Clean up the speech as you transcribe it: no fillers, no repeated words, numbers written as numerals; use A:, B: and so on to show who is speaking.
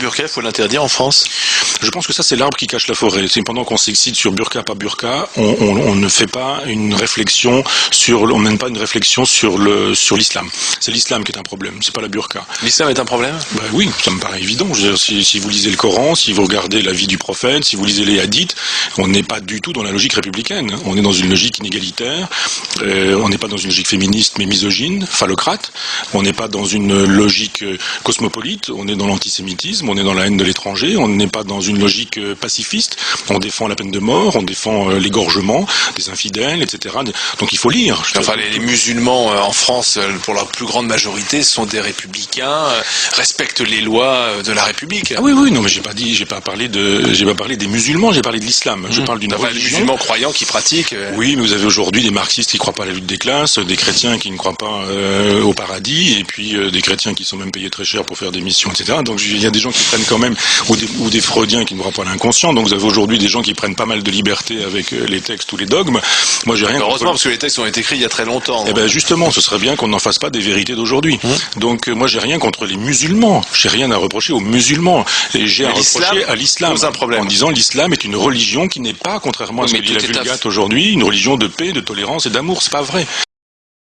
A: burqa, il faut l'interdire en France?
B: Je pense que ça, c'est l'arbre qui cache la forêt. C'est pendant qu'on s'excite sur burqa, pas burqa, on ne fait pas une réflexion on mène pas une réflexion sur l'islam. C'est l'islam qui est un problème, c'est pas la burqa.
A: L'islam est un problème?
B: Ben oui, ça me paraît évident. Je veux dire, si vous lisez le Coran, si vous regardez la vie du prophète, si vous lisez les hadiths, on n'est pas du tout dans la logique républicaine. On est dans une logique inégalitaire. On n'est pas dans une logique féministe mais misogyne, phallocrate. On n'est pas dans une logique cosmopolite. On est dans l'antisémitisme. On est dans la haine de l'étranger. On n'est pas dans une logique pacifiste. On défend la peine de mort. On défend l'égorgement des infidèles, etc. Donc il faut lire.
A: Enfin, les musulmans en France, pour leur plus grande majorité, sont des républicains, respectent les lois de la République.
B: Ah oui, oui, non, mais j'ai pas parlé des musulmans, j'ai parlé de l'islam. Je parle d'une religion.
A: Les musulmans croyants qui pratiquent.
B: Oui, mais vous avez aujourd'hui des marxistes qui ne croient pas à la lutte des classes, des chrétiens qui ne croient pas au paradis, et puis des chrétiens qui sont même payés très cher pour faire des missions, etc. Donc il y a des gens qui prennent quand même, ou des freudiens qui ne croient pas à l'inconscient. Donc vous avez aujourd'hui des gens qui prennent pas mal de liberté avec les textes ou les dogmes. Moi, j'ai rien.
A: Heureusement, parce que les textes ont été écrits il y a très longtemps.
B: Eh ben justement, ce serait bien qu'on n'en fasse pas des vérités d'aujourd'hui. Donc moi, j'ai rien contre les musulmans. J'ai rien à reprocher aux musulmans. Et j'ai à reprocher à l'islam. En disant l'islam est une religion qui n'est pas, contrairement à ce que dit la Vulgate aujourd'hui, une religion de paix, de tolérance et d'amour. C'est pas vrai.